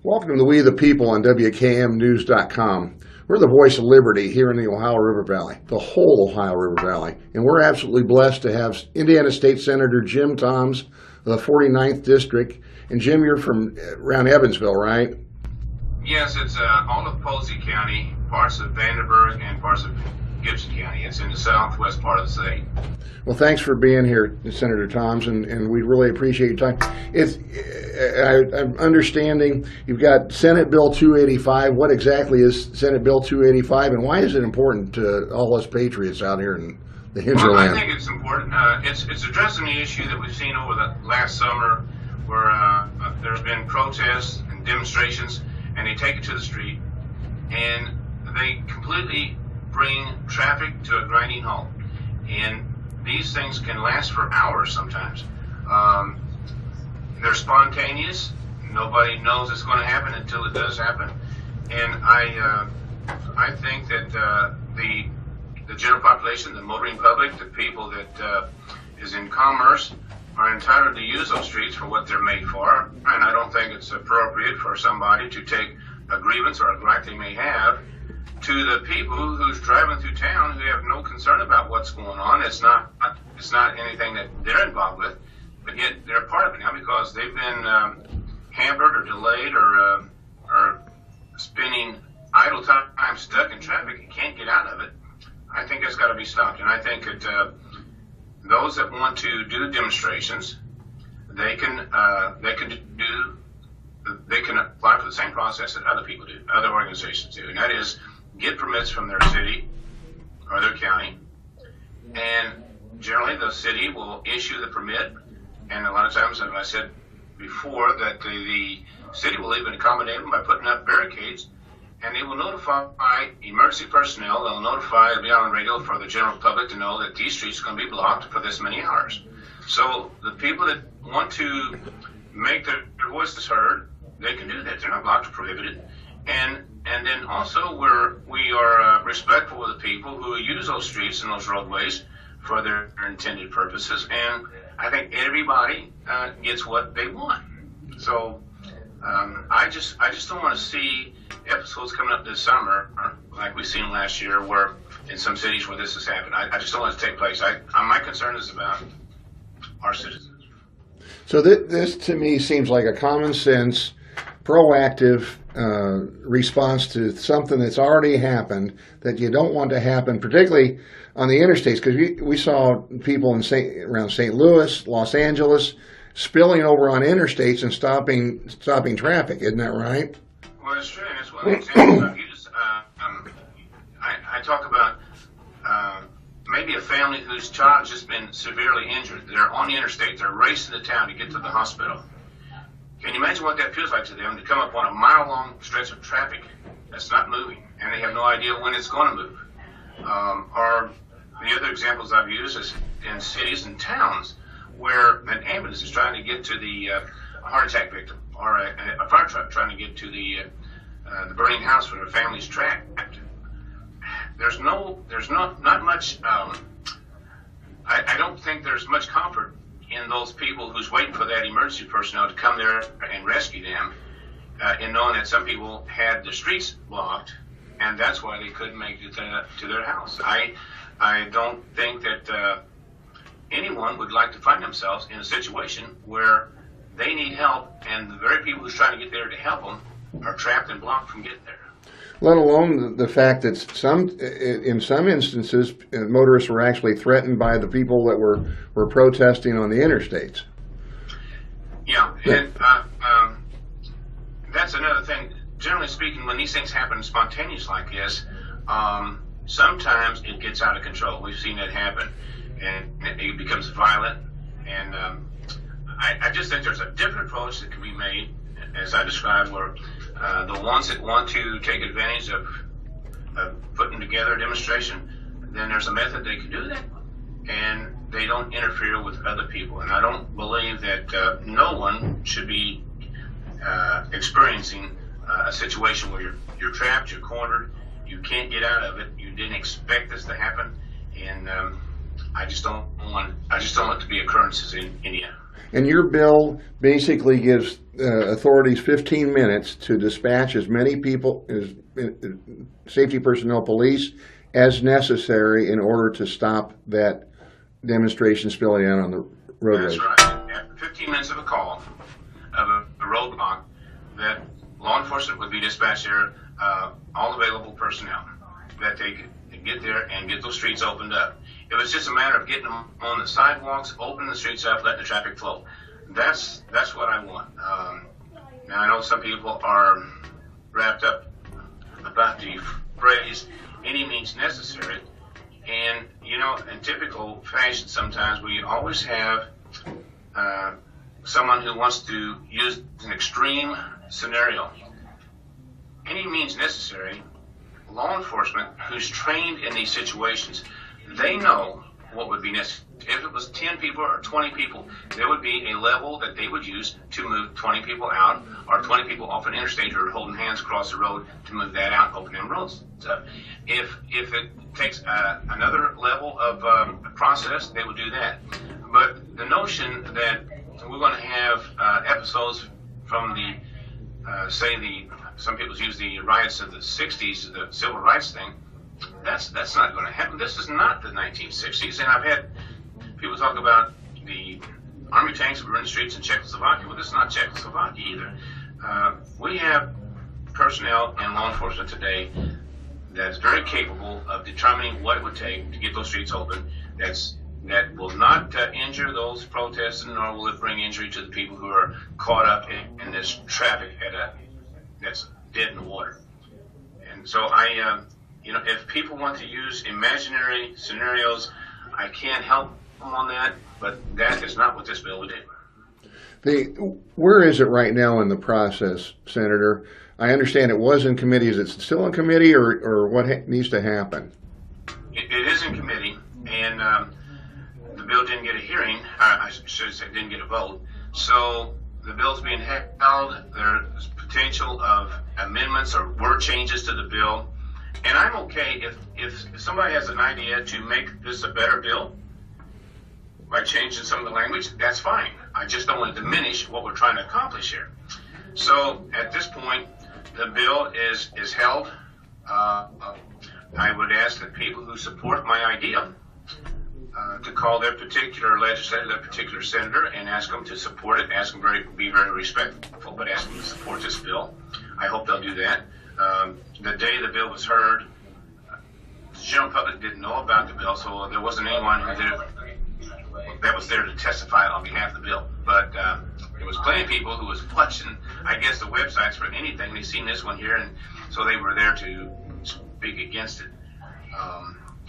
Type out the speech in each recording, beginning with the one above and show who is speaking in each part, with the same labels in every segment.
Speaker 1: Welcome to We the People on WKMnews.com. We're the voice of liberty here in the Ohio River Valley, the whole Ohio River Valley. And we're absolutely blessed to have Indiana State Senator Jim Toms of the 49th District. And Jim, you're from around Evansville, right?
Speaker 2: Yes, it's all of Posey County, parts of Vanderburgh, and parts of Gibson County. It's in the southwest part of the state.
Speaker 1: Well, thanks for being here, Senator Toms, and we really appreciate your time. I'm understanding you've got Senate Bill 285. What exactly is Senate Bill 285, and why is it important to all us patriots out here in the hinterland?
Speaker 2: Well, I think it's important. It's addressing the issue that we've seen over the last summer where there have been protests and demonstrations, and they take it to the street, and they completely bring traffic to a grinding halt. And these things can last for hours sometimes. They're spontaneous. Nobody knows it's going to happen until it does happen. And I think that the general population, the motoring public, the people that is in commerce are entitled to use those streets for what they're made for. And I don't think it's appropriate for somebody to take a grievance or a gripe they may have to the people who's driving through town who have no concern about what's going on. It's not anything that they're involved with, but yet they're part of it now because they've been hampered or delayed or spending idle time stuck in traffic and can't get out of it. I think that's got to be stopped, and I think that those that want to do demonstrations, they can apply for the same process that other people do, other organizations do, and that is get permits from their city or their county, and generally the city will issue the permit, and a lot of times, as I said before, that the city will even accommodate them by putting up barricades, and they will notify emergency personnel. They'll notify, it'll be on the radio for the general public to know that these streets are going to be blocked for this many hours. So the people that want to make their voices heard, they can do that. They're not blocked or prohibited. And then also we are respectful of the people who use those streets and those roadways for their intended purposes. And I think everybody gets what they want. So I just don't want to see episodes coming up this summer like we've seen last year, where in some cities where this has happened. I just don't want it to take place. My concern is about our citizens.
Speaker 1: So this to me seems like a common sense, proactive response to something that's already happened that you don't want to happen, particularly on the interstates, because we saw people around St. Louis, Los Angeles, spilling over on interstates and stopping traffic. Isn't that right?
Speaker 2: Well, it's true. That's one example I've used. I talk about maybe a family whose child's just been severely injured. They're on the interstate. They're racing to town to get to the hospital. Can you imagine what that feels like to them to come up on a mile-long stretch of traffic that's not moving, and they have no idea when it's going to move? Or the other examples I've used is in cities and towns where an ambulance is trying to get to the heart attack victim, or a fire truck trying to get to the burning house where their family's trapped. There's not much. I don't think there's much comfort in those people who's waiting for that emergency personnel to come there and rescue them, in knowing that some people had the streets blocked, and that's why they couldn't make it to their house. I don't think that anyone would like to find themselves in a situation where they need help, and the very people who's trying to get there to help them are trapped and blocked from getting there.
Speaker 1: Let alone the fact that in some instances, motorists were actually threatened by the people that were protesting on the interstates.
Speaker 2: Yeah, and that's another thing. Generally speaking, when these things happen spontaneous like this, sometimes it gets out of control. We've seen that happen, and it becomes violent. And I just think there's a different approach that can be made, as I described, where the ones that want to take advantage of putting together a demonstration, then there's a method they can do that, and they don't interfere with other people. And I don't believe that no one should be experiencing a situation where you're trapped, you're cornered, you can't get out of it, you didn't expect this to happen, and I just don't want it to be occurrences in India.
Speaker 1: And your bill basically gives authorities 15 minutes to dispatch as many people, as safety personnel, police, as necessary in order to stop that demonstration spilling out on the roadways.
Speaker 2: That's right. After 15 minutes of a call of a roadblock, that law enforcement would be dispatched there, all available personnel, that they could get there and get those streets opened up. It was just a matter of getting them on the sidewalks, opening the streets up, letting the traffic flow. That's what I want. Now I know some people are wrapped up about the phrase "any means necessary," and you know, in typical fashion, sometimes we always have someone who wants to use an extreme scenario. Any means necessary. Law enforcement, who's trained in these situations, they know what would be necessary. If it was 10 people or 20 people, there would be a level that they would use to move 20 people out, or 20 people off an interstate who are holding hands across the road to move that out, open them roads. So if it takes another level of process, they would do that. But the notion that we're going to have episodes from the, some people use the riots of the 60s, the civil rights thing, that's not going to happen. This is not the 1960s. And I've had people talk about the army tanks that were in the streets in Czechoslovakia. Well, this is not Czechoslovakia either. We have personnel in law enforcement today that's very capable of determining what it would take to get those streets open. That will not injure those protesting, nor will it bring injury to the people who are caught up in this traffic that's dead in the water. And so if people want to use imaginary scenarios, I can't help them on that, but that is not what this bill would do.
Speaker 1: Where is it right now in the process, Senator? I understand it was in committee. Is it still in committee, or what needs to happen?
Speaker 2: It is in committee, and the bill didn't get a hearing. I should say didn't get a vote. So the bill's being held. There's potential of amendments or word changes to the bill. And I'm okay if somebody has an idea to make this a better bill by changing some of the language, that's fine. I just don't want to diminish what we're trying to accomplish here. So at this point, the bill is held. I would ask that people who support my idea to call their particular legislator, their particular senator, and ask them to support it. Ask them be very respectful, but ask them to support this bill. I hope they'll do that. The day the bill was heard, the general public didn't know about the bill, so there wasn't anyone that was there to testify on behalf of the bill. But there was plenty of people who was watching, I guess, the websites for anything. They seen this one here, and so they were there to speak against it.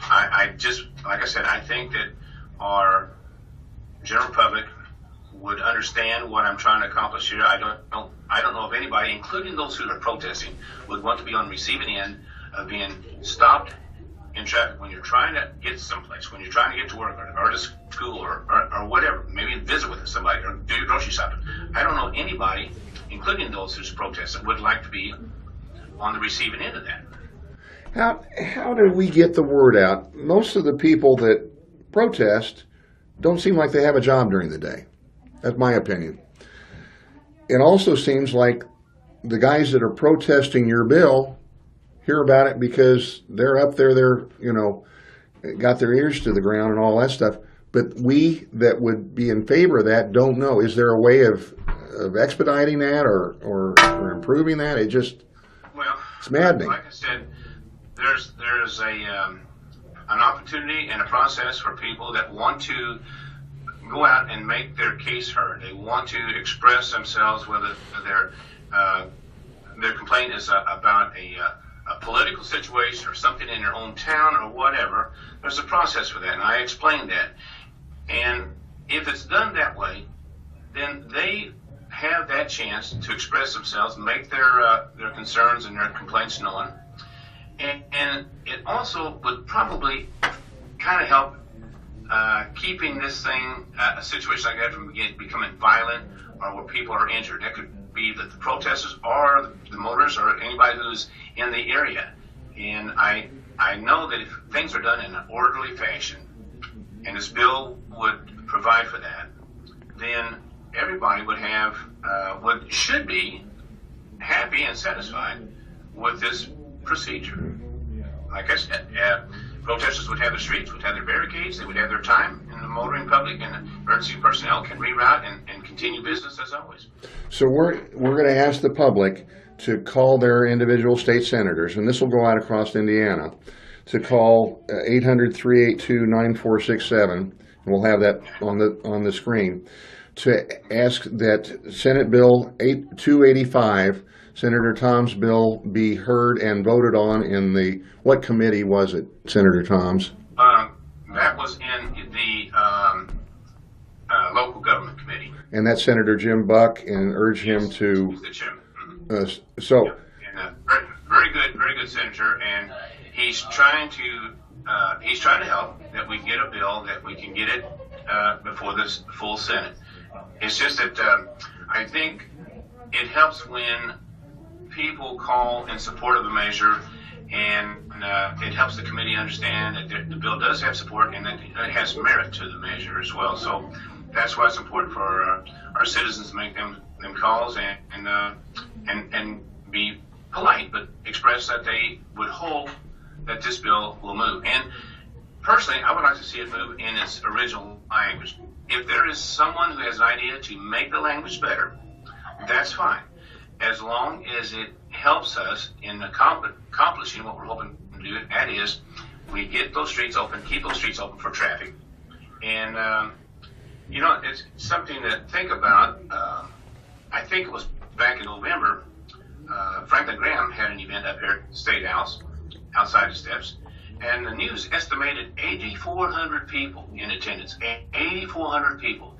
Speaker 2: I just, like I said, I think that our general public would understand what I'm trying to accomplish here. I don't know if anybody, including those who are protesting, would want to be on the receiving end of being stopped in traffic when you're trying to get someplace, when you're trying to get to work or to school or whatever, maybe visit with somebody or do your grocery shopping. I don't know anybody, including those who's protesting, would like to be on the receiving end of that.
Speaker 1: How do we get the word out? Most of the people that protest don't seem like they have a job during the day. That's my opinion. It also seems like the guys that are protesting your bill hear about it because they're up there, got their ears to the ground and all that stuff. But we that would be in favor of that don't know. Is there a way of expediting that or improving that? It's maddening.
Speaker 2: Like I said, there's an opportunity and a process for people that want to go out and make their case heard. They want to express themselves, whether their complaint is about a political situation or something in their own town or whatever. There's a process for that, and I explained that. And if it's done that way, then they have that chance to express themselves, make their concerns and their complaints known. And it also would probably kind of help keeping this thing, a situation like that, from becoming violent or where people are injured. That could be the protesters or the motorists or anybody who's in the area. And I know that if things are done in an orderly fashion, and this bill would provide for that, then everybody would have, should be happy and satisfied with this procedure. Like I said, protesters would have their streets, would have their barricades, they would have their time, and the motoring public and emergency personnel can reroute and continue business as always.
Speaker 1: So we're going to ask the public to call their individual state senators, and this will go out across Indiana, to call 800-382-9467, and we'll have that on the screen, to ask that Senate Bill 285, Senator Tom's bill, be heard and voted on in the, what committee was it, Senator Tom's?
Speaker 2: That was in the local government committee.
Speaker 1: And that's Senator Jim Buck, and urge him to...
Speaker 2: He's the chairman.
Speaker 1: So...
Speaker 2: Yep. And, very good senator, and he's trying to help that we get a bill, that we can get it before this full Senate. It's just that I think it helps when people call in support of the measure, and it helps the committee understand that the bill does have support and that it has merit to the measure as well. So that's why it's important for our citizens to make them calls and be polite, but express that they would hope that this bill will move. And personally, I would like to see it move in its original language. If there is someone who has an idea to make the language better, that's fine, as long as it helps us in accomplishing what we're hoping to do. That is, we get those streets open, keep those streets open for traffic. And, it's something to think about. I think it was back in November, Franklin Graham had an event up here at the State House, outside the steps, and the news estimated 8,400 people in attendance. 8,400 people.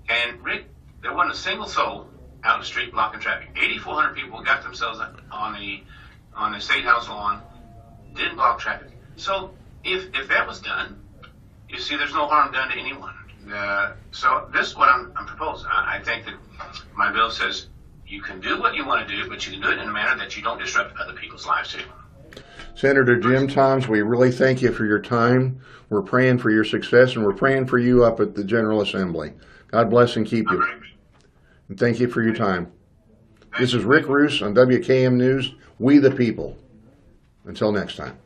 Speaker 2: And Rick, there wasn't a single soul out in the street blocking traffic. 8,400 people got themselves on the State House lawn, didn't block traffic. So if that was done, you see, there's no harm done to anyone. So this is what I'm proposing. I think that my bill says you can do what you want to do, but you can do it in a manner that you don't disrupt other people's lives too.
Speaker 1: Senator Jim Toms, we really thank you for your time. We're praying for your success, and we're praying for you up at the General Assembly. God bless and keep you. And thank you for your time. This is Rick Roos on WKM News, We the People. Until next time.